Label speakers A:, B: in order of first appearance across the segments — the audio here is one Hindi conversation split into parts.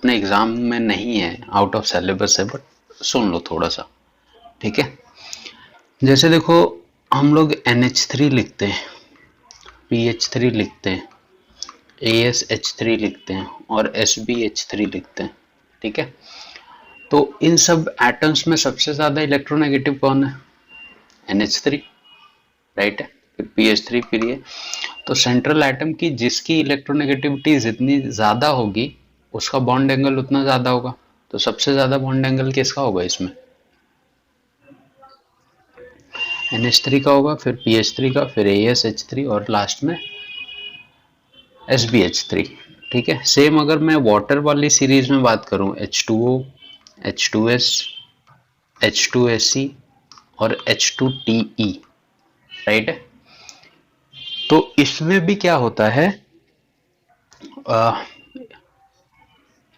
A: अपने एग्जाम में नहीं है, आउट ऑफ सिलेबस है, बट सुन लो थोड़ा सा, ठीक है। जैसे देखो, हम लोग NH3 लिखते हैं, PH3 लिखते हैं, ASH3 लिखते हैं और SbH3 लिखते हैं, ठीक है। तो इन सब एटम्स में सबसे ज्यादा इलेक्ट्रोनेगेटिव कौन है? NH3, राइट है। फिर PH3, फिर ये। तो सेंट्रल एटम की जिसकी इलेक्ट्रोनेगेटिविटी जितनी ज्यादा होगी उसका बॉन्ड एंगल उतना ज्यादा होगा। तो सबसे ज्यादा बॉन्ड एंगल किसका होगा इसमें? NH3 का होगा, फिर PH3 का, फिर ASH3 और लास्ट में SbH3, ठीक है। सेम अगर मैं वाटर वाली सीरीज में बात करूं, H2O, H2S, H2SC और H2TE, राइट है। तो इसमें भी क्या होता है,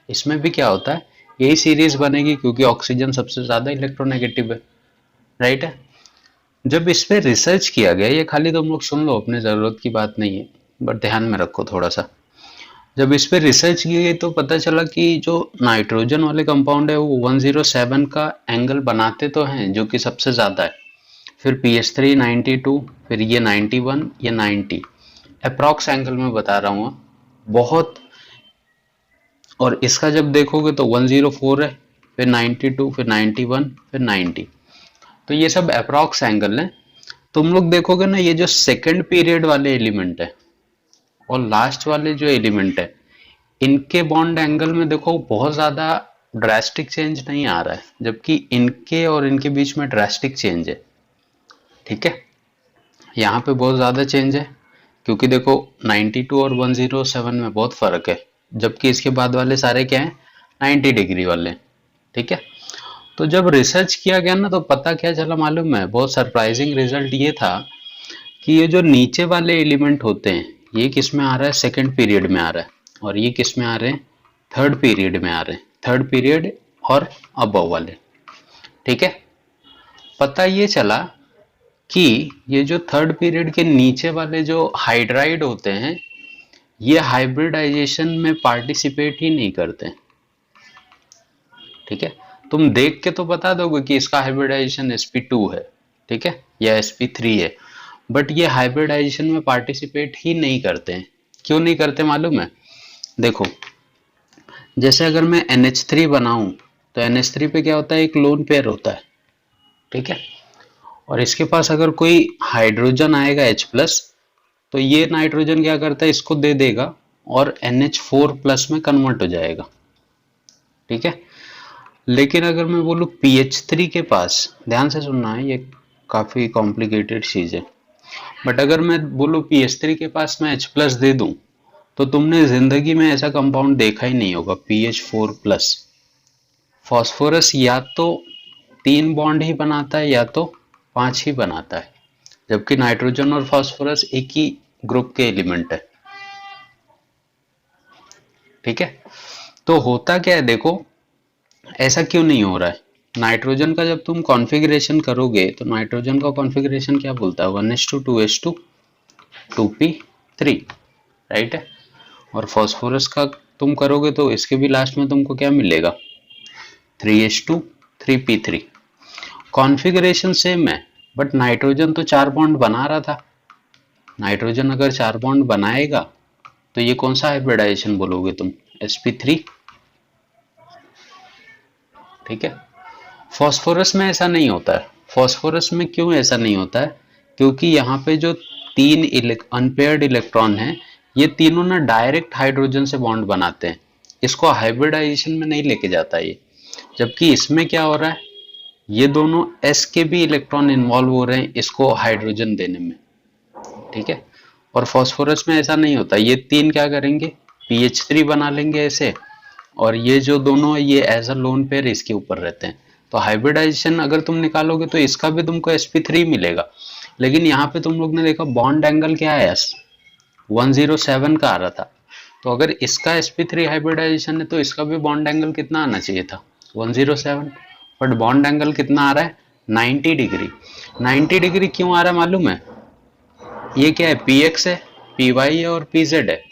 A: इसमें भी क्या होता है, यही सीरीज बनेगी क्योंकि ऑक्सीजन सबसे ज्यादा इलेक्ट्रोनेगेटिव है, राइट है। जब इस पे रिसर्च किया गया, ये खाली तुम लोग सुन लो, अपने जरूरत की बात नहीं है, बट ध्यान में रखो थोड़ा सा। जब इस पे रिसर्च की गई तो पता चला कि जो नाइट्रोजन वाले कंपाउंड है वो 107 का एंगल बनाते तो हैं, जो कि सबसे ज्यादा है। फिर PH3 92, फिर ये 91, ये 90, अप्रॉक्स एंगल में बता रहा हूँ बहुत। और इसका जब देखोगे तो 104 है, फिर 92, फिर 91, फिर 90। तो ये सब अप्रॉक्स एंगल है। तुम लोग देखोगे ना, ये जो सेकंड पीरियड वाले एलिमेंट है और लास्ट वाले जो एलिमेंट है, इनके बॉन्ड एंगल में देखो बहुत ज्यादा ड्रास्टिक चेंज नहीं आ रहा है, जबकि इनके और इनके बीच में ड्रास्टिक चेंज है, ठीक है। यहाँ पे बहुत ज्यादा चेंज है क्योंकि देखो 92 और 107 में बहुत फर्क है, जबकि इसके बाद वाले सारे क्या हैं, 90 डिग्री वाले, ठीक है। तो जब रिसर्च किया गया ना, तो पता क्या चला मालूम है, बहुत सरप्राइजिंग रिजल्ट ये था कि ये जो नीचे वाले एलिमेंट होते हैं, ये किस में आ रहा है, सेकंड पीरियड में आ रहा है, और ये किस में आ रहे हैं, थर्ड पीरियड में आ रहे हैं, थर्ड पीरियड और अबव वाले, ठीक है। पता ये चला कि ये जो थर्ड पीरियड के नीचे वाले जो हाइड्राइड होते हैं, ये हाइब्रिडाइजेशन में पार्टिसिपेट ही नहीं करते, ठीक है। तुम देख के तो बता दोगे कि इसका हाइब्रिडाइजेशन sp2 है, ठीक है, या sp3 है, बट ये हाइब्रिडाइजेशन में पार्टिसिपेट ही नहीं करते हैं। क्यों नहीं करते मालूम है? देखो, जैसे अगर मैं NH3 बनाऊं तो NH3 पे क्या होता है, एक लोन पेयर होता है, ठीक है। और इसके पास अगर कोई हाइड्रोजन आएगा H+, तो ये नाइट्रोजन क्या करता है, इसको दे देगा और NH4+ में कन्वर्ट हो जाएगा, ठीक है। लेकिन अगर मैं बोलूं PH3 के पास, ध्यान से सुनना है, ये काफी कॉम्प्लिकेटेड चीज है, बट अगर मैं बोलूं PH3 के पास मैं H+ दे दूं, तो तुमने जिंदगी में ऐसा कंपाउंड देखा ही नहीं होगा, PH4+। फास्फोरस या तो 3 बॉन्ड ही बनाता है या तो 5 ही बनाता है, जबकि नाइट्रोजन और फास्फोरस एक ही ग्रुप के एलिमेंट है, ठीक है। तो होता क्या है, देखो ऐसा क्यों नहीं हो रहा है। नाइट्रोजन का जब तुम कॉन्फ़िगरेशन करोगे तो नाइट्रोजन का कॉन्फ़िगरेशन क्या बोलता है, 1s2 2s2 2p3, राइट है। और फास्फोरस का तुम करोगे तो इसके भी लास्ट में तुमको क्या मिलेगा, 3s2 3p3। कॉन्फ़िगरेशन सेम है, बट नाइट्रोजन तो 4 बॉन्ड बना रहा था। नाइट्रोजन अगर 4 बॉन्ड बनाएगा तो ये कौन सा हाइब्रिडाइजेशन बोलोगे तुम, sp3, ठीक है। फास्फोरस में ऐसा नहीं होता है। फास्फोरस में क्यों ऐसा नहीं होता है, क्योंकि यहाँ पे जो 3 अनपेयर्ड इलेक्ट्रॉन हैं, ये तीनों ना डायरेक्ट हाइड्रोजन से बॉन्ड बनाते हैं, इसको हाइब्रिडाइजेशन में नहीं लेके जाता ये। जबकि इसमें क्या हो रहा है, ये दोनों s के भी इलेक्ट्रॉन इन्वॉल्व हो रहे हैं इसको हाइड्रोजन देने में, ठीक है। और फास्फोरस में ऐसा नहीं होता, ये 3 क्या करेंगे, PH3 बना लेंगे ऐसे, और ये जो दोनों ये एज अ लोन पेयर इसके ऊपर रहते हैं। तो हाइब्रिडाइजेशन अगर तुम निकालोगे तो इसका भी तुमको sp3 मिलेगा, लेकिन यहाँ पे तुम लोग ने देखा बॉन्ड एंगल क्या है, 107 का आ रहा था। तो अगर इसका sp3 हाइब्रिडाइजेशन है तो इसका भी बॉन्ड एंगल कितना आना चाहिए था, 107, बट बॉन्ड एंगल कितना आ रहा है, 90 डिग्री। 90 डिग्री क्यों आ रहा है मालूम है, ये क्या है, px है, py है और pz है।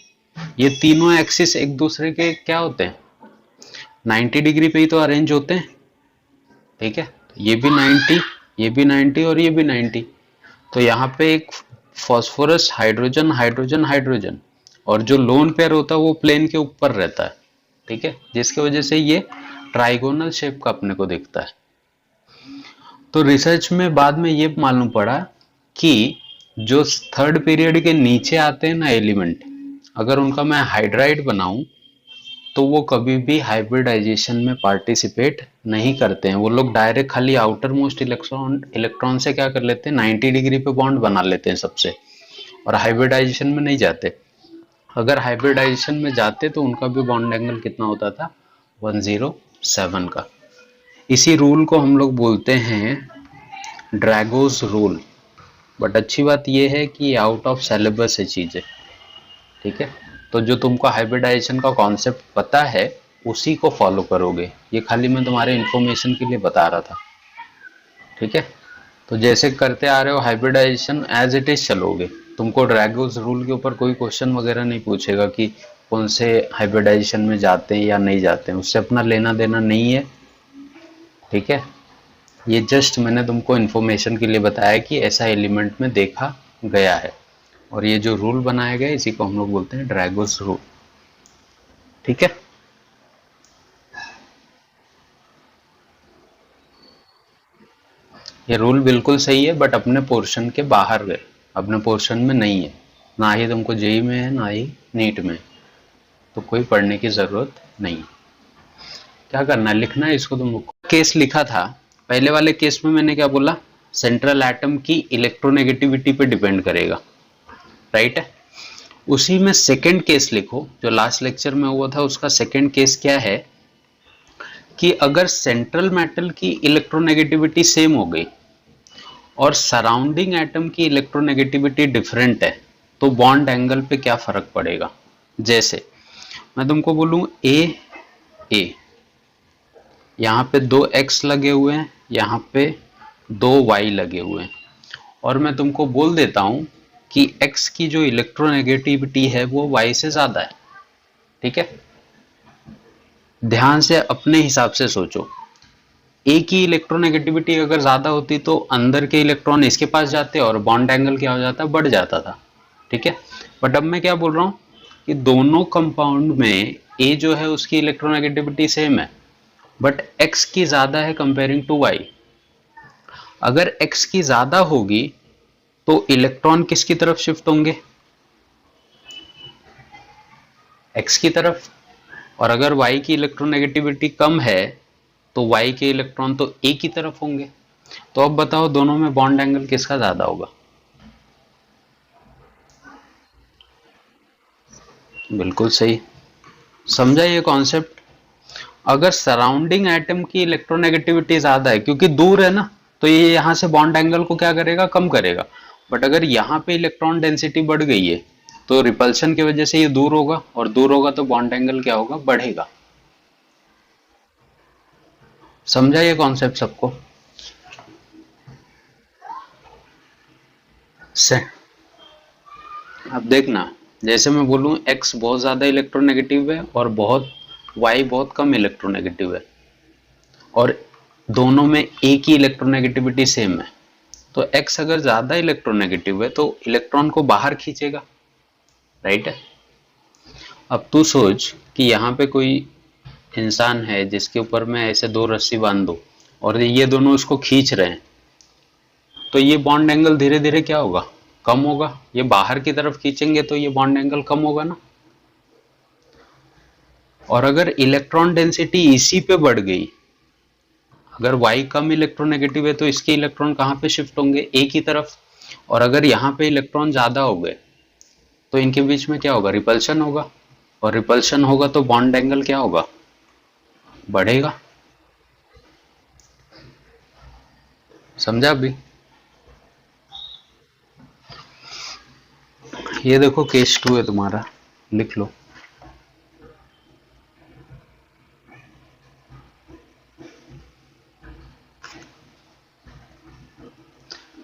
A: ये तीनों एक्सिस एक दूसरे के क्या होते हैं, 90 डिग्री पे ही तो अरेंज होते हैं, ठीक है। ये भी 90, ये भी 90 और ये भी 90। तो यहाँ पे एक फॉस्फोरस हाइड्रोजन हाइड्रोजन हाइड्रोजन, और जो लोन पेयर होता है वो प्लेन के ऊपर रहता है, ठीक है, जिसकी वजह से ये ट्राइगोनल शेप का अपने को दिखता है। तो रिसर्च में बाद में ये मालूम पड़ा कि जो थर्ड पीरियड के नीचे आते हैं ना एलिमेंट, अगर उनका मैं हाइड्राइड बनाऊं तो वो कभी भी हाइब्रिडाइजेशन में पार्टिसिपेट नहीं करते हैं। वो लोग डायरेक्ट खाली आउटर मोस्ट इलेक्ट्रॉन से क्या कर लेते हैं, 90 डिग्री पे बॉन्ड बना लेते हैं सबसे, और हाइब्रिडाइजेशन में नहीं जाते। अगर हाइब्रिडाइजेशन में जाते तो उनका भी बॉन्ड एंगल कितना होता था, 107 का। इसी रूल को हम लोग बोलते हैं ड्रैगोस रूल। बट अच्छी बात यह है कि आउट ऑफ सिलेबस है चीजें, ठीक है। तो जो तुमको हाइब्रिडाइजेशन का कॉन्सेप्ट पता है उसी को फॉलो करोगे, ये खाली मैं तुम्हारे इंफॉर्मेशन के लिए बता रहा था, ठीक है। तो जैसे करते आ रहे हो हाइब्रिडाइजेशन एज इट इज चलोगे, तुमको ड्रैगोस रूल के ऊपर कोई क्वेश्चन वगैरह नहीं पूछेगा कि कौन से हाइब्रिडाइजेशन में जाते हैं या नहीं जाते हैं, उससे अपना लेना देना नहीं है, ठीक है। ये जस्ट मैंने तुमको इन्फॉर्मेशन के लिए बताया कि ऐसा एलिमेंट में देखा गया है, और ये जो रूल बनाया गया है इसी को हम लोग बोलते हैं ड्रैगोस रूल, ठीक है। ये रूल बिल्कुल सही है, बट अपने पोर्शन के बाहर गए, अपने पोर्शन में नहीं है, ना ही तुमको जेई में है ना ही नीट में, तो कोई पढ़ने की जरूरत नहीं। क्या करना है, लिखना है इसको। तुम केस लिखा था, पहले वाले केस में मैंने क्या बोला, सेंट्रल एटम की इलेक्ट्रोनेगेटिविटी पे डिपेंड करेगा, राइट है। उसी में सेकंड केस लिखो, जो लास्ट लेक्चर में हुआ था उसका सेकंड केस क्या है कि अगर सेंट्रल मेटल की इलेक्ट्रोनेगेटिविटी सेम हो गई और सराउंडिंग एटम की इलेक्ट्रोनेगेटिविटी डिफरेंट है तो बॉन्ड एंगल पे क्या फर्क पड़ेगा। जैसे मैं तुमको बोलूं ए ए, यहाँ पे 2 x लगे हुए हैं, यहाँ पे 2 y लगे हुए हैं, और मैं तुमको बोल देता हूं कि x की जो इलेक्ट्रोनेगेटिविटी है वो y से ज्यादा है, ठीक है। ध्यान से अपने हिसाब से सोचो, ए की इलेक्ट्रोनेगेटिविटी अगर ज्यादा होती तो अंदर के इलेक्ट्रॉन इसके पास जाते और बॉन्ड एंगल क्या हो जाता, बढ़ जाता था, ठीक है। बट अब मैं क्या बोल रहा हूं कि दोनों कंपाउंड में ए जो है उसकी इलेक्ट्रोनेगेटिविटी सेम है, बट x की ज्यादा है कंपेयरिंग टू y। अगर x की ज्यादा होगी तो इलेक्ट्रॉन किसकी तरफ शिफ्ट होंगे, x की तरफ, और अगर y की इलेक्ट्रोनेगेटिविटी कम है तो y के इलेक्ट्रॉन तो a की तरफ होंगे। तो अब बताओ दोनों में बॉन्ड एंगल किसका ज्यादा होगा। बिल्कुल सही, समझा ये कॉन्सेप्ट। अगर सराउंडिंग एटम की इलेक्ट्रोनेगेटिविटी ज्यादा है, क्योंकि दूर है ना, तो ये यहां से बॉन्ड एंगल को क्या करेगा, कम करेगा। बट अगर यहाँ पे इलेक्ट्रॉन डेंसिटी बढ़ गई है तो रिपल्शन की वजह से ये दूर होगा, और दूर होगा तो बॉन्ड एंगल क्या होगा, बढ़ेगा। समझा ये कॉन्सेप्ट सबको से। अब देखना, जैसे मैं बोलूं x बहुत ज्यादा इलेक्ट्रोनेगेटिव है और y बहुत कम इलेक्ट्रोनेगेटिव है, और दोनों में a की इलेक्ट्रोनेगेटिविटी सेम है, तो x अगर ज्यादा इलेक्ट्रोनेगेटिव है तो इलेक्ट्रॉन को बाहर खींचेगा, राइट है। अब तू सोच कि यहाँ पे कोई इंसान है जिसके ऊपर मैं ऐसे 2 रस्सी बांध दूं और ये दोनों उसको खींच रहे हैं, तो ये बॉन्ड एंगल धीरे धीरे क्या होगा, कम होगा। ये बाहर की तरफ खींचेंगे तो ये बॉन्ड एंगल कम होगा ना। और अगर इलेक्ट्रॉन डेंसिटी इसी पे बढ़ गई, अगर y कम इलेक्ट्रोनेगेटिव है तो इसके इलेक्ट्रॉन कहाँ पे शिफ्ट होंगे, a की तरफ, और अगर यहाँ पे इलेक्ट्रॉन ज्यादा हो गए तो इनके बीच में क्या होगा, रिपल्शन होगा, और रिपल्शन होगा तो बॉन्ड एंगल क्या होगा, बढ़ेगा। समझा अभी। ये देखो केस 2 है तुम्हारा, लिख लो।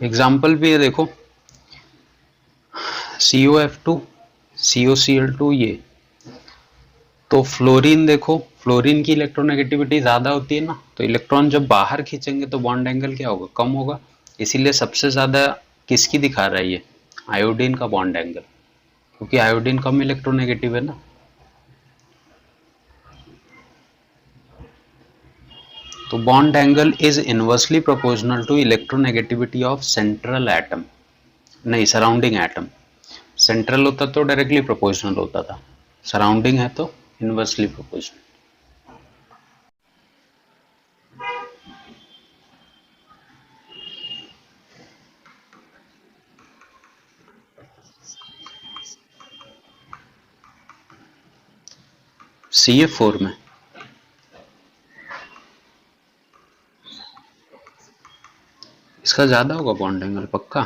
A: एग्जाम्पल भी है देखो, COF2 COCl2, ये तो फ्लोरीन देखो फ्लोरीन की इलेक्ट्रोनेगेटिविटी ज़्यादा होती है ना, तो इलेक्ट्रॉन जब बाहर खींचेंगे तो बॉन्ड एंगल क्या होगा, कम होगा। इसीलिए सबसे ज़्यादा किसकी दिखा रहा है ये, आयोडीन का बॉन्ड एंगल, क्योंकि आयोडीन कम इलेक्ट्रोनेगेटिव है ना। तो bond angle is inversely proportional to electronegativity of central atom, नहीं सराउंडिंग एटम। सेंट्रल होता तो डायरेक्टली प्रोपोर्शनल होता था, सराउंडिंग है तो इनवर्सली प्रोपोर्शनल। CF4 में इसका ज्यादा होगा बॉन्ड एंगल पक्का।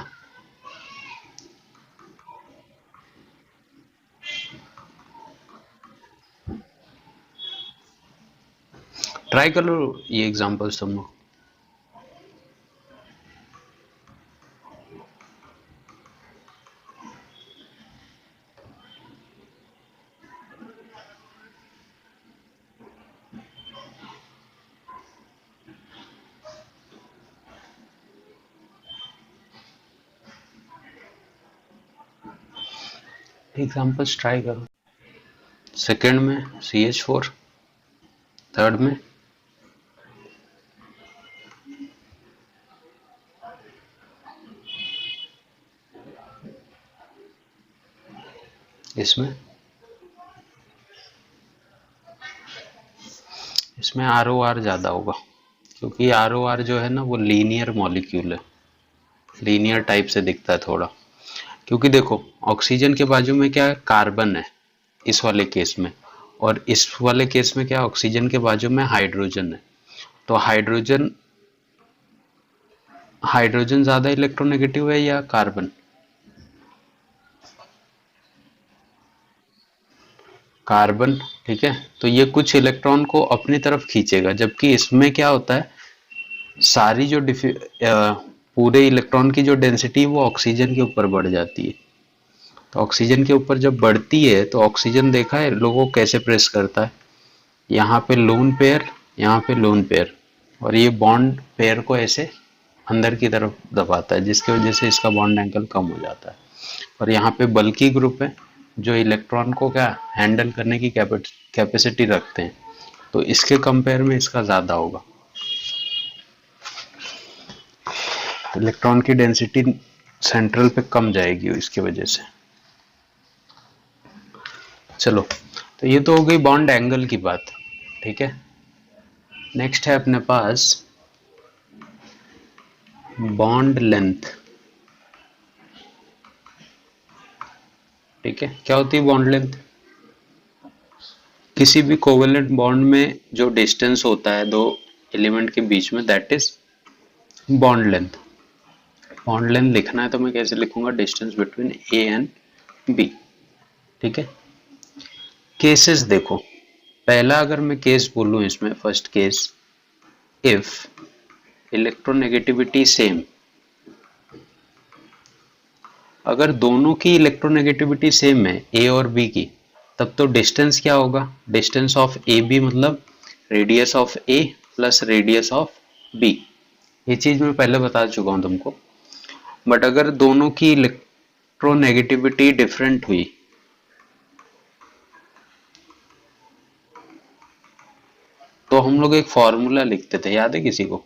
A: ट्राई कर लो ये एग्जांपल्स तुम लोग। एग्जांपल्स ट्राई करो। सेकंड में CH4, थर्ड में इसमें इसमें ROR ज़्यादा होगा, क्योंकि ROR जो है ना वो लीनियर मॉलिक्यूल है, लीनियर टाइप से दिखता है थोड़ा। क्योंकि देखो ऑक्सीजन के बाजू में क्या है, कार्बन है इस वाले केस में, और इस वाले केस में क्या, ऑक्सीजन के बाजू में हाइड्रोजन है। तो हाइड्रोजन हाइड्रोजन ज़्यादा इलेक्ट्रोनेगेटिव है या कार्बन, कार्बन। ठीक है, तो ये कुछ इलेक्ट्रॉन को अपनी तरफ खींचेगा, जबकि इसमें क्या होता है, सारी जो पूरे इलेक्ट्रॉन की जो डेंसिटी वो ऑक्सीजन के ऊपर बढ़ जाती है। तो ऑक्सीजन के ऊपर जब बढ़ती है तो ऑक्सीजन देखा है लोगों को कैसे प्रेस करता है, यहाँ पे लोन पेयर, यहाँ पे लोन पेयर, और ये बॉन्ड पेयर को ऐसे अंदर की तरफ दबाता है, जिसकी वजह से इसका बॉन्ड एंगल कम हो जाता है। और यहाँ पे बल्की ग्रुप है जो इलेक्ट्रॉन को क्या हैंडल करने की कैपेसिटी रखते हैं, तो इसके कंपेयर में इसका ज़्यादा होगा, इलेक्ट्रॉन की डेंसिटी सेंट्रल पे कम जाएगी इसकी वजह से। चलो, तो ये तो हो गई बॉन्ड एंगल की बात। ठीक है, नेक्स्ट है अपने पास बॉन्ड लेंथ। ठीक है, क्या होती है बॉन्ड लेंथ, किसी भी कोवेलेंट बॉन्ड में जो डिस्टेंस होता है दो एलिमेंट के बीच में, that is bond length. Bond length लिखना है तो मैं कैसे लिखूंगा, distance between A and B. ठीक है, केसेस देखो, पहला अगर मैं केस बोलूं इसमें, first case, if electronegativity same, अगर दोनों की इलेक्ट्रोनेगेटिविटी सेम है ए और बी की, तब तो डिस्टेंस क्या होगा, डिस्टेंस ऑफ ए बी मतलब radius of A plus radius of B. ये चीज मैं पहले बता चुका हूं तुमको। बट अगर दोनों की इलेक्ट्रोनेगेटिविटी डिफरेंट हुई, तो हम लोग एक फॉर्मूला लिखते थे, याद है किसी को,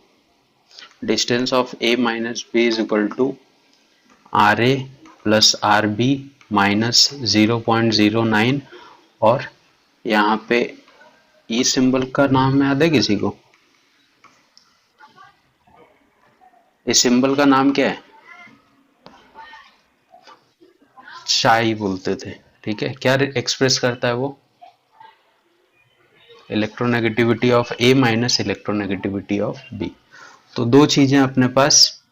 A: distance of A minus B is equal to R A plus R B minus 0.09, और यहाँ पे ई सिंबल का नाम याद है किसी को, इस सिंबल का नाम क्या है, चाई बोलते थे। ठीक है, क्या एक्सप्रेस करता है वो, electronegativity of A minus electronegativity of B. तो दो चीजें अपने पास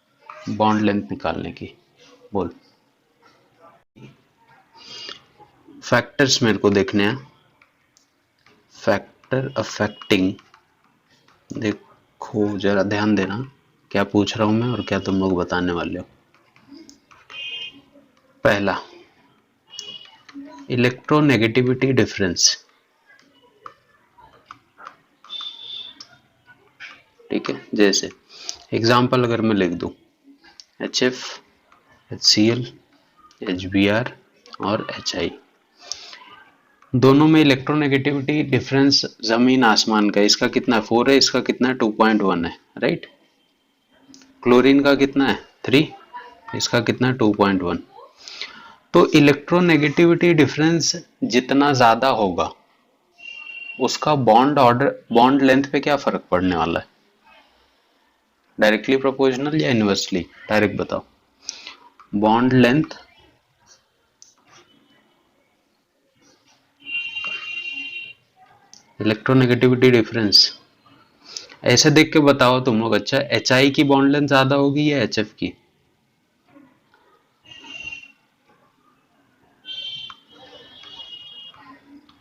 A: बॉन्ड लेंथ निकालने की। बोल, फैक्टर्स मेरे को देखने हैं, फैक्टर अफेक्टिंग, देखो जरा ध्यान देना क्या पूछ रहा हूं मैं और क्या तुम लोग बताने वाले हो। पहला, इलेक्ट्रोनेगेटिविटी डिफरेंस, जैसे एग्जाम्पल अगर मैं लिख दूं HF, HCl, HBr और HI, दोनों में इलेक्ट्रोनेगेटिविटी डिफरेंस जमीन आसमान का। इसका कितना है 4 है, इसका कितना है 2.1 है, राइट। क्लोरीन का कितना है 3, इसका कितना है 2.1। तो इलेक्ट्रोनेगेटिविटी डिफरेंस जितना ज्यादा होगा उसका बॉन्ड लेंथ पे क्या फर्क पड़ने वाला है, डायरेक्टली प्रोपोर्शनल या इनवर्सली, डायरेक्ट बताओ। बॉन्ड लेंथ इलेक्ट्रोनेगेटिविटी डिफरेंस, ऐसे देख के बताओ तुम लोग। अच्छा, HI की बॉन्ड लेंथ ज्यादा होगी या HF की?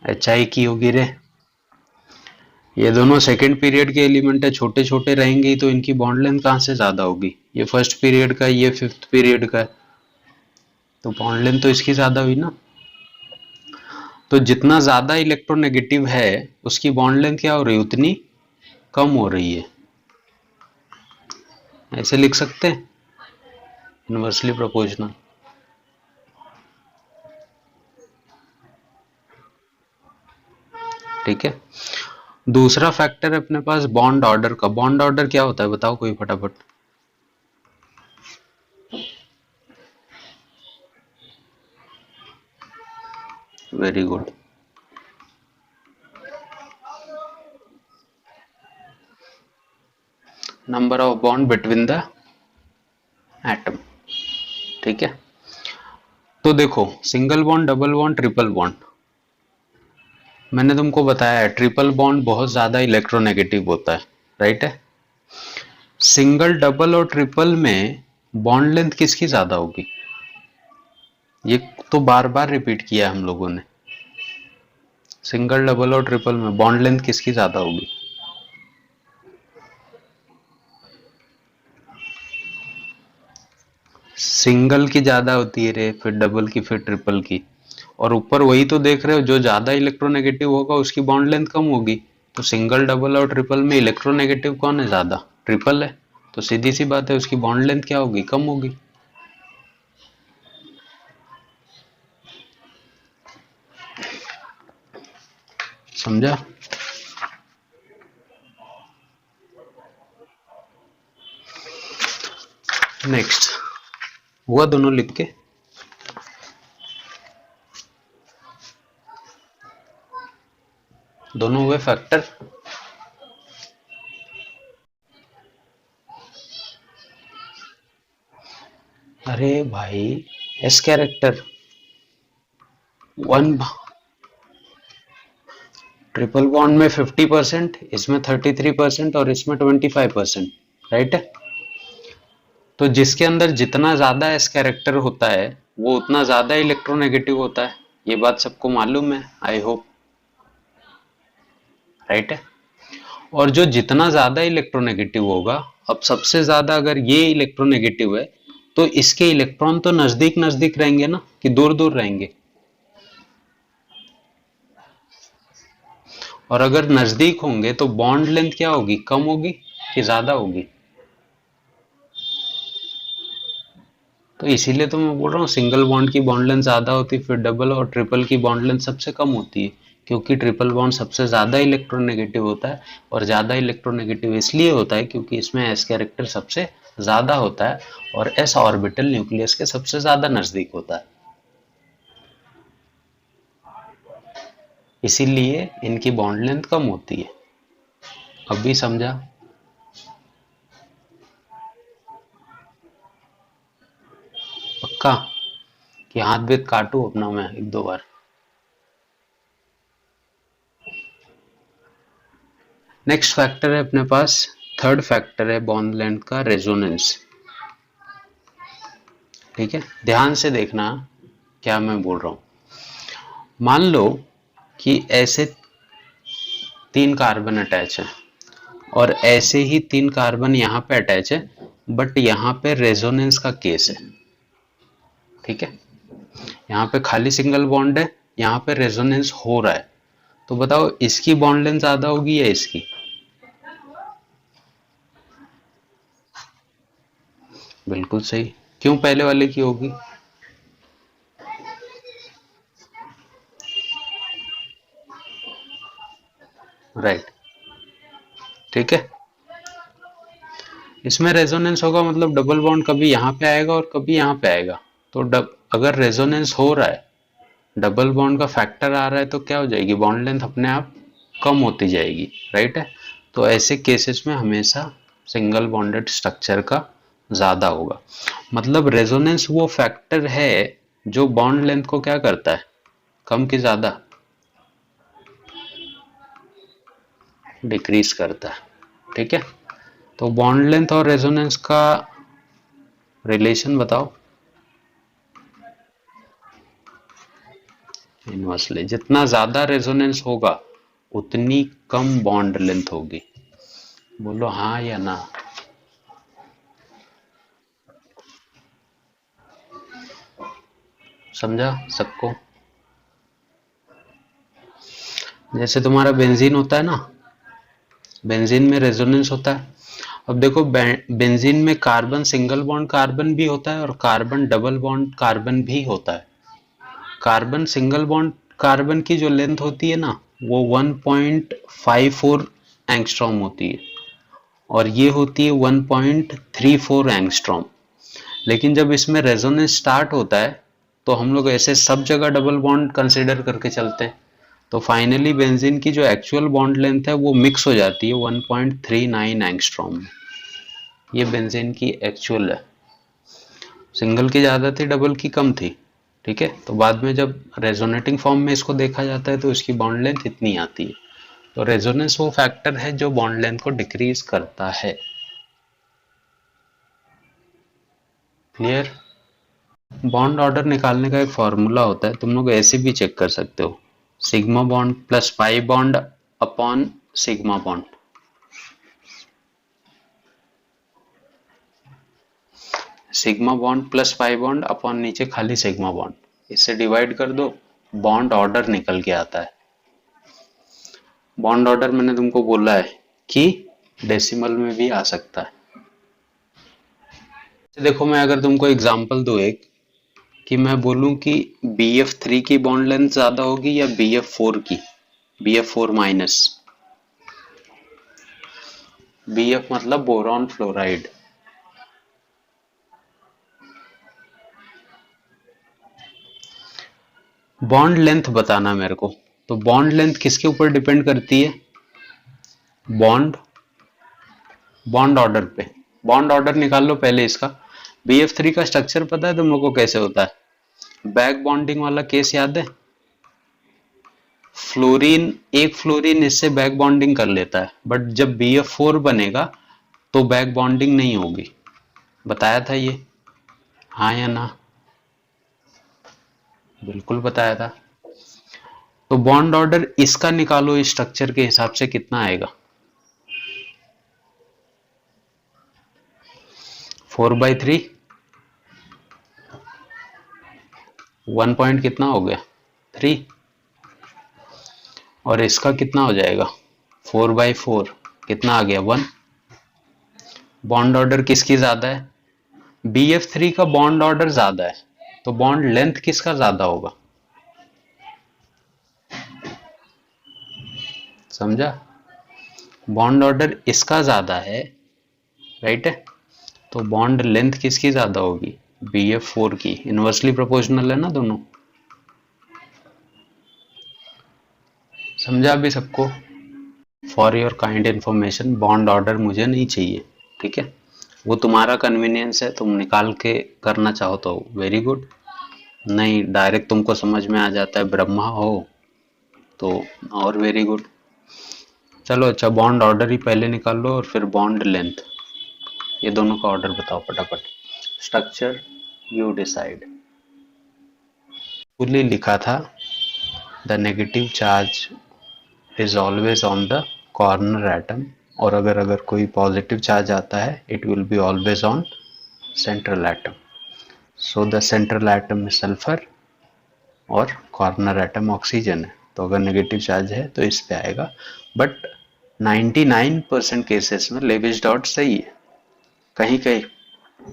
A: HI की होगी रे। ये दोनों सेकंड पीरियड के एलिमेंट है, छोटे छोटे रहेंगे तो इनकी बॉन्ड लेंथ कहां से ज्यादा होगी? ये फर्स्ट पीरियड का है, ये फिफ्थ पीरियड का है, तो बॉन्ड लेंथ तो इसकी ज्यादा हुई ना। तो जितना ज्यादा इलेक्ट्रोनेगेटिव है उसकी बॉन्ड लेंथ क्या हो रही है, उतनी कम हो रही है। ऐसे लिख सकते हैं, इनवर्सली प्रोपोर्शनल। ठीक है। दूसरा फैक्टर है अपने पास बॉन्ड ऑर्डर का। बॉन्ड ऑर्डर क्या होता है बताओ कोई फटाफट। Very good. Number of bond between the atom. ठीक है। तो देखो, single bond, double bond, triple bond, मैंने तुमको बताया है ट्रिपल बॉन्ड बहुत ज्यादा इलेक्ट्रोनेगेटिव होता है, राइट है। सिंगल, डबल और ट्रिपल में बॉन्ड लेंथ किसकी ज्यादा होगी? ये तो बार बार रिपीट किया हम लोगों ने। सिंगल, डबल और ट्रिपल में बॉन्ड लेंथ किसकी ज्यादा होगी? सिंगल की ज्यादा होती है रे, फिर डबल की, फिर ट्रिपल की। और ऊपर वही तो देख रहे हो, जो ज्यादा इलेक्ट्रोनेगेटिव होगा उसकी बॉन्ड लेंथ कम होगी। तो सिंगल, डबल और ट्रिपल में इलेक्ट्रोनेगेटिव कौन है ज्यादा? ट्रिपल है। तो सीधी सी बात है, उसकी बॉन्ड लेंथ क्या होगी, कम होगी। समझा? नेक्स्ट हुआ दोनों लिख के। दोनों हुए फैक्टर। अरे भाई, S character one, triple bond में 50%, इसमें 33% और इसमें 25%, राइट है। तो जिसके अंदर जितना ज्यादा एस कैरेक्टर होता है वो उतना ज्यादा इलेक्ट्रोनेगेटिव होता है। ये बात सबको मालूम है, आई होप, राइट है। और जो जितना ज्यादा इलेक्ट्रोनेगेटिव होगा, अब सबसे ज्यादा अगर ये इलेक्ट्रोनेगेटिव है तो इसके इलेक्ट्रॉन तो नजदीक नजदीक रहेंगे ना, कि दूर दूर रहेंगे। और अगर नजदीक होंगे तो बॉन्ड लेंथ क्या होगी, कम होगी कि ज्यादा होगी? तो इसीलिए तो मैं बोल रहा हूँ सिंगल बॉन्ड की बॉन्ड लेंथ ज्यादा होती है, फिर डबल और ट्रिपल की बॉन्ड लेंथ सबसे कम होती है। क्योंकि ट्रिपल बॉन्ड सबसे ज्यादा इलेक्ट्रोनेगेटिव होता है। और ज्यादा इलेक्ट्रोनेगेटिव इसलिए होता है क्योंकि इसमें एस कैरेक्टर सबसे ज्यादा होता है और एस ऑर्बिटल न्यूक्लियस के सबसे ज्यादा नजदीक होता है। इसीलिए इनकी बॉन्ड लेंथ कम होती है। अब भी समझा? पक्का? कि हाथ बेत काटू अपना मैं एक दो बार? नेक्स्ट फैक्टर है अपने पास, थर्ड फैक्टर है बॉन्ड लेंथ का, रेजोनेंस। ठीक है, ध्यान से देखना क्या मैं बोल रहा हूं। मान लो कि ऐसे 3 कार्बन अटैच है और ऐसे ही 3 कार्बन यहां पे अटैच है, बट यहां पे रेजोनेंस का केस है। ठीक है, यहां पे खाली सिंगल बॉन्ड है, यहां पे रेजोनेंस हो रहा है। तो बताओ इसकी बॉन्ड लेंथ ज्यादा होगी या इसकी? बिल्कुल सही। क्यों पहले वाले की होगी? राइट। ठीक है। इसमें रेजोनेंस होगा मतलब डबल बॉन्ड कभी यहाँ पे आएगा और कभी यहाँ पे आएगा। तो अगर रेजोनेंस हो रहा है, डबल बॉन्ड का फैक्टर आ रहा है, तो क्या हो जाएगी? बॉन्ड लेंथ अपने आप कम होती जाएगी। राइट है। तो ऐसे केसेस में हमेशा सिंगल बॉन्डेड स्ट्रक्चर का ज्यादा होगा। मतलब रेजोनेंस वो फैक्टर है जो बॉन्ड लेंथ को क्या करता है, कम की ज्यादा? डिक्रीज करता है। ठीक है। तो बॉन्ड लेंथ और रेजोनेंस का रिलेशन बताओ। इनवर्सली, जितना ज्यादा रेजोनेंस होगा उतनी कम बॉन्ड लेंथ होगी। बोलो हाँ या ना। समझा सबको? जैसे तुम्हारा बेंजीन होता है ना, बेंजीन में रेजोनेंस होता है। अब देखो बेंजीन में कार्बन सिंगल बॉन्ड कार्बन भी होता है और कार्बन डबल बॉन्ड कार्बन भी होता है। कार्बन सिंगल बॉन्ड कार्बन की जो लेंथ होती है ना, वो 1.54 एंगस्ट्रॉम होती है और ये होती है 1.34 एंगस्ट्रॉम। लेकिन जब इसमें रेजोनेंस स्टार्ट होता है तो हम लोग ऐसे सब जगह डबल बॉन्ड कंसिडर करके चलते हैं। तो फाइनली बेंजीन की जो एक्चुअल बॉन्ड लेंथ है वो मिक्स हो जाती है 1.39 एंगस्ट्रॉम में। ये बेंजीन की एक्चुअल है। सिंगल की ज़्यादा थी, डबल की कम थी। ठीक है। तो बाद में जब रेजोनेटिंग फॉर्म में इसको देखा जाता है तो इसकी बॉन्ड लेंथ इतनी आती है। तो रेजोनेंस वो फैक्टर है जो बॉन्ड लेंथ को डिक्रीज करता है। क्लियर? बॉन्ड ऑर्डर निकालने का एक फॉर्मूला होता है, तुम लोग ऐसे भी चेक कर सकते हो। Sigma bond plus pi bond upon sigma bond. Sigma bond plus pi bond upon नीचे खाली सिग्मा बॉन्ड, इससे डिवाइड कर दो, बॉन्ड ऑर्डर निकल के आता है। बॉन्ड ऑर्डर मैंने तुमको बोला है कि डेसिमल में भी आ सकता है। देखो मैं अगर तुमको एग्जांपल दूं एक, कि मैं बोलूं कि BF3 की बॉन्ड लेंथ ज्यादा होगी या BF4 की, BF4 माइनस। BF मतलब बोरॉन फ्लोराइड। बॉन्ड लेंथ बताना मेरे को। तो बॉन्ड लेंथ किसके ऊपर डिपेंड करती है? बॉन्ड बॉन्ड ऑर्डर पे। बॉन्ड ऑर्डर निकाल लो पहले इसका। BF3 का स्ट्रक्चर पता है तुम लोग को कैसे होता है? बैक बॉन्डिंग वाला केस याद है? फ्लोरीन, एक फ्लोरीन इससे बैक बॉन्डिंग कर लेता है, बट जब BF4 बनेगा तो बैक बॉन्डिंग नहीं होगी। बताया था ये, हाँ या ना? बिल्कुल बताया था। तो बॉन्ड ऑर्डर इसका निकालो, इस स्ट्रक्चर के हिसाब से कितना आएगा? 4/3, 1 पॉइंट कितना हो गया? 3। और इसका कितना हो जाएगा? 4/4, कितना आ गया? 1। बॉन्ड ऑर्डर किसकी ज्यादा है? BF3 का बॉन्ड ऑर्डर ज्यादा है, तो बॉन्ड लेंथ किसका ज्यादा होगा? समझा? बॉन्ड ऑर्डर इसका ज्यादा है, राइट है। तो बॉन्ड लेंथ किसकी ज्यादा होगी? BF4 की। इनवर्सली प्रोपोर्शनल है ना दोनों। समझा अभी सबको? For your kind information, bond order मुझे नहीं चाहिए। ठीक है। वो तुम्हारा कन्वीनियंस है, तुम निकाल के करना चाहो तो वेरी गुड, नहीं डायरेक्ट तुमको समझ में आ जाता है ब्रह्मा हो तो और वेरी गुड। चलो अच्छा, बॉन्ड ऑर्डर ही पहले निकाल लो और फिर बॉन्ड लेंथ, ये दोनों का ऑर्डर बताओ फटाफट। Structure you decide. फुली लिखा था, the negative charge is always on the corner atom, और अगर कोई पॉजिटिव चार्ज आता है it will be always on central atom. So the central atom में सल्फर और कॉर्नर एटम ऑक्सीजन है, तो अगर नेगेटिव चार्ज है तो इस पे आएगा। बट 99% केसेस में लेविस डॉट सही है, कहीं कहीं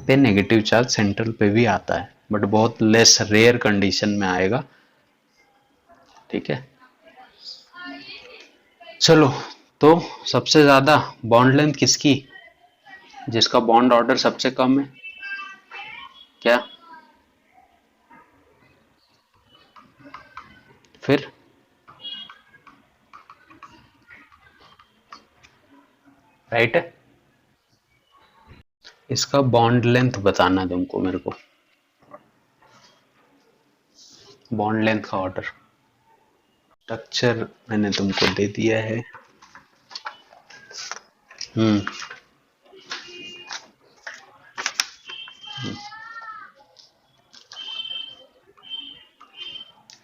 A: पे नेगेटिव चार्ज सेंट्रल पे भी आता है, बट बहुत लेस रेयर कंडीशन में आएगा। ठीक है, चलो। तो सबसे ज्यादा बॉन्ड लेंथ किसकी, जिसका बॉन्ड ऑर्डर सबसे कम है? क्या? फिर राइट है, इसका बॉन्ड लेंथ बताना है तुमको, मेरे को बॉन्ड लेंथ का ऑर्डर। स्ट्रक्चर मैंने तुमको दे दिया है। हम्म,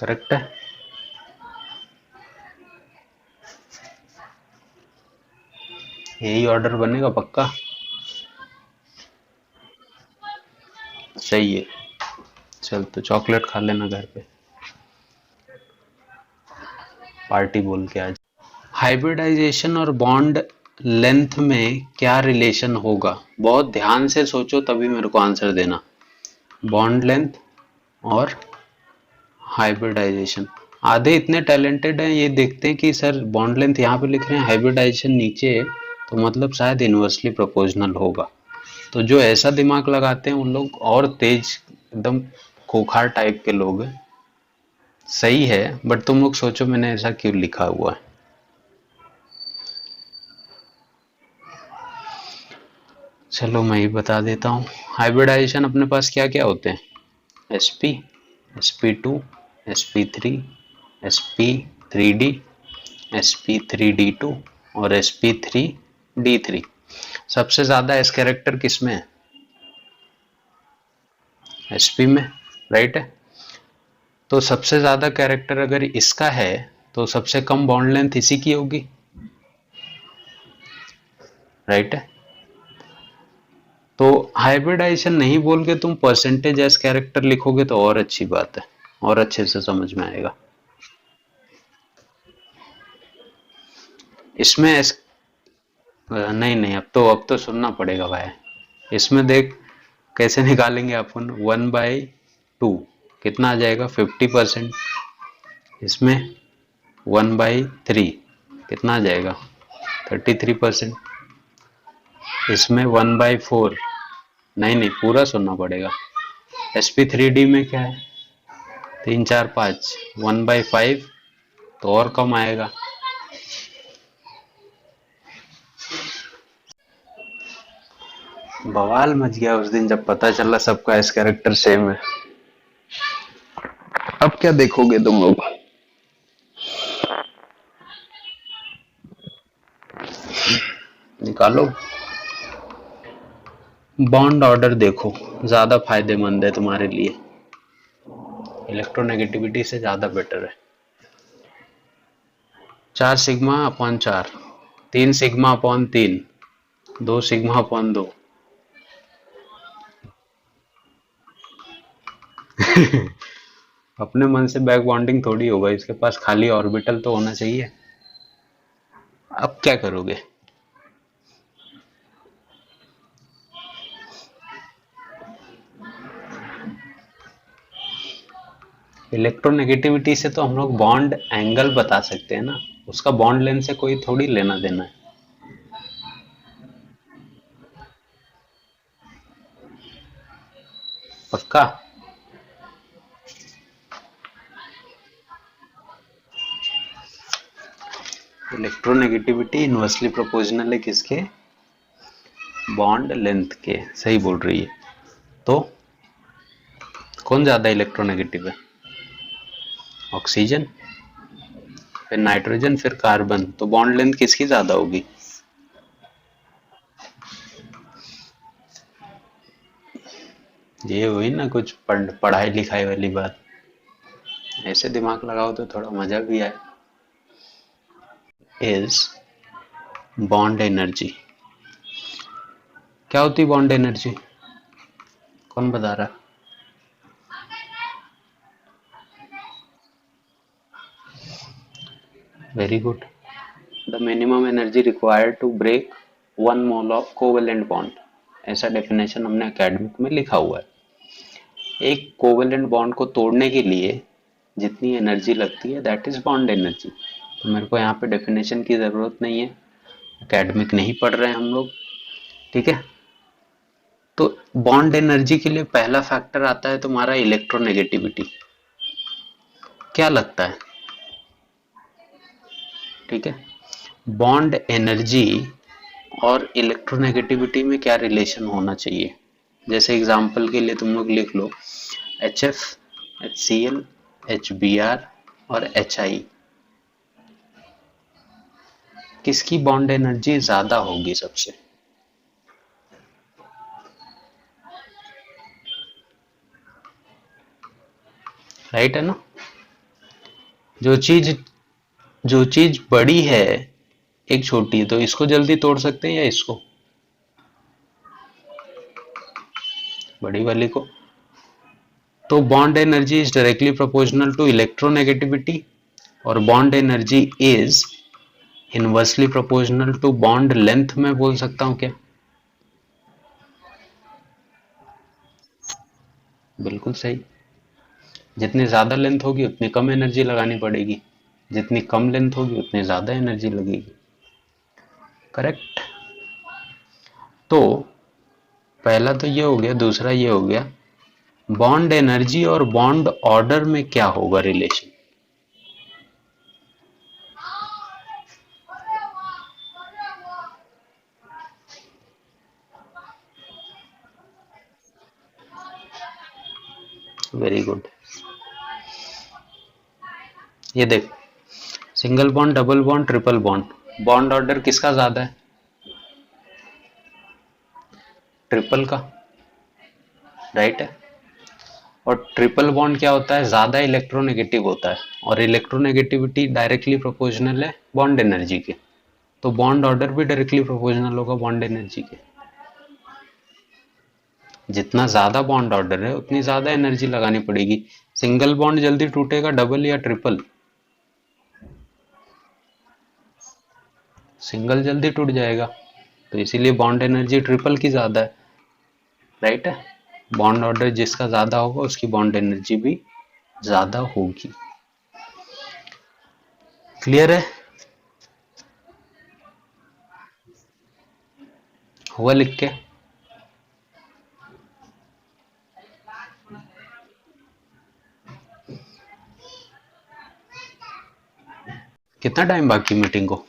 A: करेक्ट है। यही ऑर्डर बनेगा पक्का? सही है। चल तो चॉकलेट खा लेना घर पे, पार्टी बोल के आज। हाइब्रिडाइजेशन और बॉन्ड लेंथ में क्या रिलेशन होगा? बहुत ध्यान से सोचो तभी मेरे को आंसर देना। बॉन्ड लेंथ और हाइब्रिडाइजेशन। आधे इतने टैलेंटेड हैं, ये देखते हैं कि सर बॉन्ड लेंथ यहाँ पे लिख रहे हैं, हाइब्रिडाइजेशन नीचे है, तो मतलब शायद इन्वर्सली प्रोपोर्शनल होगा। तो जो ऐसा दिमाग लगाते हैं उन लोग और तेज, एकदम खोखार टाइप के लोग हैं। सही है, बट तुम लोग सोचो मैंने ऐसा क्यों लिखा हुआ है। चलो मैं ही बता देता हूँ। हाइब्रिडाइजेशन अपने पास क्या क्या होते हैं? sp, sp2, sp3, sp3d, sp3d2 और sp3d3। सबसे ज्यादा एस कैरेक्टर किस में है? sp में, राइट है। तो सबसे ज्यादा कैरेक्टर अगर इसका है तो सबसे कम बॉन्ड लेंथ इसी की होगी, राइट है। तो हाइब्रिडाइजेशन नहीं बोल के तुम परसेंटेज एस कैरेक्टर लिखोगे तो और अच्छी बात है, और अच्छे से समझ में आएगा। इसमें एस, नहीं नहीं, अब तो सुनना पड़ेगा भाई। इसमें देख कैसे निकालेंगे अपन, 1/2 कितना आ जाएगा? 50%। इसमें 1/3 कितना आ जाएगा? 33%। इसमें 1/4, नहीं नहीं पूरा सुनना पड़ेगा। sp3d में क्या है? 3 4 5, 1/5 तो और कम आएगा। बवाल मच गया उस दिन जब पता चला सबका इस कैरेक्टर सेम है। अब क्या देखोगे तुम लोग? निकालो। बॉन्ड ऑर्डर देखो, ज्यादा फायदेमंद है तुम्हारे लिए, इलेक्ट्रोनेगेटिविटी से ज्यादा बेटर है। 4 sigma upon 4, 3 sigma upon 3, 2 sigma upon 2। अपने मन से बैक बॉन्डिंग थोड़ी होगा, इसके पास खाली ऑर्बिटल तो होना चाहिए। अब क्या करोगे? इलेक्ट्रोनेगेटिविटी से तो हम लोग बॉन्ड एंगल बता सकते हैं ना, उसका बॉन्ड लेंथ से कोई थोड़ी लेना देना है। पक्का? इलेक्ट्रोनेगेटिविटी इनवर्सली प्रोपोर्शनल है किसके? बॉन्ड लेंथ के। सही बोल रही है। तो कौन ज्यादा इलेक्ट्रोनेगेटिव है? ऑक्सीजन, फिर नाइट्रोजन, फिर कार्बन। तो बॉन्ड लेंथ किसकी ज्यादा होगी? ये हुई ना कुछ पढ़ाई लिखाई वाली बात। ऐसे दिमाग लगाओ तो थोड़ा मजा भी आए। Is bond energy. क्या होती बॉन्ड एनर्जी? कौन बता रहा? Very good. The minimum energy required to break 1 mole of covalent bond. ऐसा डेफिनेशन हमने एकेडमिक में लिखा हुआ है। एक कोवेलेंट बॉन्ड को तोड़ने के लिए जितनी एनर्जी लगती है दैट इज बॉन्ड एनर्जी। तो मेरे को यहाँ पे डेफिनेशन की जरूरत नहीं है, एकेडमिक नहीं पढ़ रहे हैं हम लोग, ठीक है। तो बॉन्ड एनर्जी के लिए पहला फैक्टर आता है तुम्हारा इलेक्ट्रोनेगेटिविटी। क्या लगता है, ठीक है, बॉन्ड एनर्जी और इलेक्ट्रोनेगेटिविटी में क्या रिलेशन होना चाहिए? जैसे एग्जांपल के लिए तुम लोग लिख लो HF, HCl, HBr और HI, किसकी बॉन्ड एनर्जी ज्यादा होगी सबसे? राइट है ना। जो चीज जो चीज बड़ी है एक छोटी है, तो इसको जल्दी तोड़ सकते हैं या इसको, बड़ी वाली को। तो bond energy is directly proportional to electronegativity और bond energy is inversely proportional to bond length में बोल सकता हूं क्या? बिल्कुल सही। जितनी ज्यादा लेंथ होगी उतनी कम एनर्जी लगानी पड़ेगी, जितनी कम लेंथ होगी उतनी ज्यादा एनर्जी लगेगी। करेक्ट। तो पहला तो ये हो गया, दूसरा ये हो गया बॉन्ड एनर्जी और बॉन्ड ऑर्डर में क्या होगा रिलेशन? Very good. ये देख, single bond, double bond, triple bond, bond order किसका ज्यादा है? ट्रिपल का, राइट है। और ट्रिपल बॉन्ड क्या होता है, ज्यादा इलेक्ट्रोनेगेटिव होता है, और इलेक्ट्रोनेगेटिविटी डायरेक्टली प्रोपोर्शनल है बॉन्ड एनर्जी के। तो बॉन्ड ऑर्डर भी डायरेक्टली प्रोपोर्शनल होगा बॉन्ड एनर्जी के। जितना ज्यादा बॉन्ड ऑर्डर है उतनी ज्यादा एनर्जी लगानी पड़ेगी। सिंगल बॉन्ड जल्दी टूटेगा, डबल या ट्रिपल? सिंगल जल्दी टूट जाएगा, तो इसीलिए बॉन्ड एनर्जी ट्रिपल की ज्यादा है, राइट है। बॉन्ड ऑर्डर जिसका ज्यादा होगा उसकी बॉन्ड एनर्जी भी ज्यादा होगी। क्लियर है? हुआ लिख के? कितना टाइम बाकी मीटिंग को?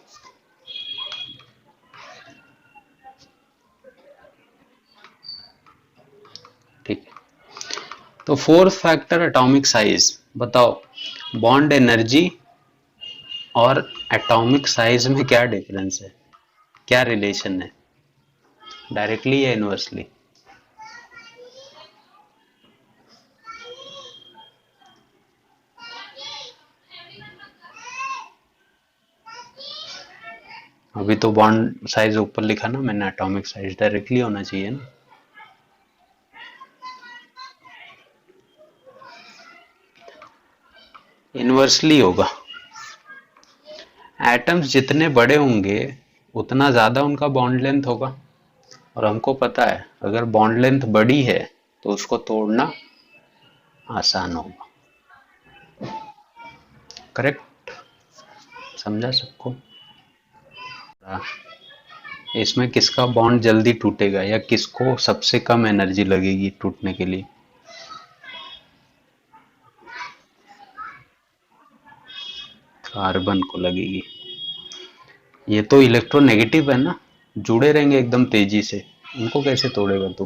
A: ठीक है। तो फोर्थ फैक्टर एटॉमिक साइज। बताओ बॉन्ड एनर्जी और एटॉमिक साइज में क्या डिफरेंस है, क्या रिलेशन है, डायरेक्टली या इनवर्सली? अभी तो बॉन्ड साइज ऊपर लिखा ना मैंने, एटॉमिक साइज डायरेक्टली होना चाहिए ना। इनवर्सली होगा। एटम्स जितने बड़े होंगे उतना ज्यादा उनका बॉन्ड लेंथ होगा, और हमको पता है अगर बॉन्ड लेंथ बड़ी है तो उसको तोड़ना आसान होगा। करेक्ट। समझा सबको? इसमें किसका बॉन्ड जल्दी टूटेगा या किसको सबसे कम एनर्जी लगेगी टूटने के लिए? कार्बन को लगेगी। ये तो इलेक्ट्रोनेगेटिव है ना, जुड़े रहेंगे एकदम तेजी से, उनको कैसे तोड़ेगा तू?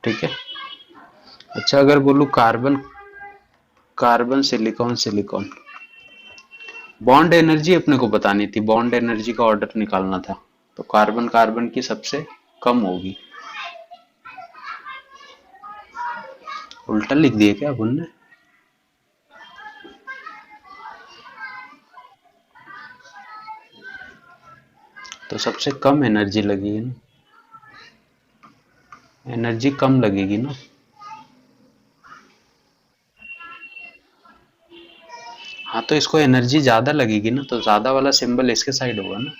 A: ठीक है। अच्छा अगर बोलूं carbon, carbon silicon silicon, bond energy अपने को बतानी थी, बॉन्ड एनर्जी का ऑर्डर निकालना था, तो कार्बन कार्बन की सबसे कम होगी। उल्टा लिख दिया क्या अपन ने? तो सबसे कम एनर्जी लगेगी ना, एनर्जी कम लगेगी ना। हाँ तो इसको एनर्जी ज्यादा लगेगी ना, तो ज्यादा वाला सिंबल इसके साइड होगा ना।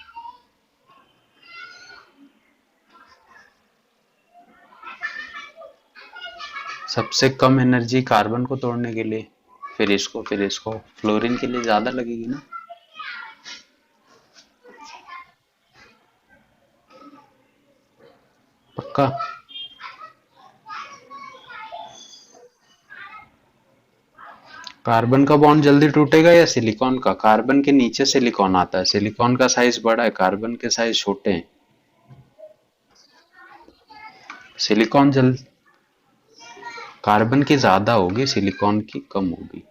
A: सबसे कम एनर्जी कार्बन को तोड़ने के लिए, फिर इसको फ्लोरीन के लिए ज्यादा लगेगी ना। पक्का। कार्बन का बॉन्ड जल्दी टूटेगा या सिलिकॉन का? कार्बन के नीचे सिलिकॉन आता है, सिलिकॉन का साइज बड़ा है, कार्बन के साइज छोटे हैं। सिलिकॉन जल्द कार्बन की ज्यादा होगी, सिलिकॉन की कम होगी।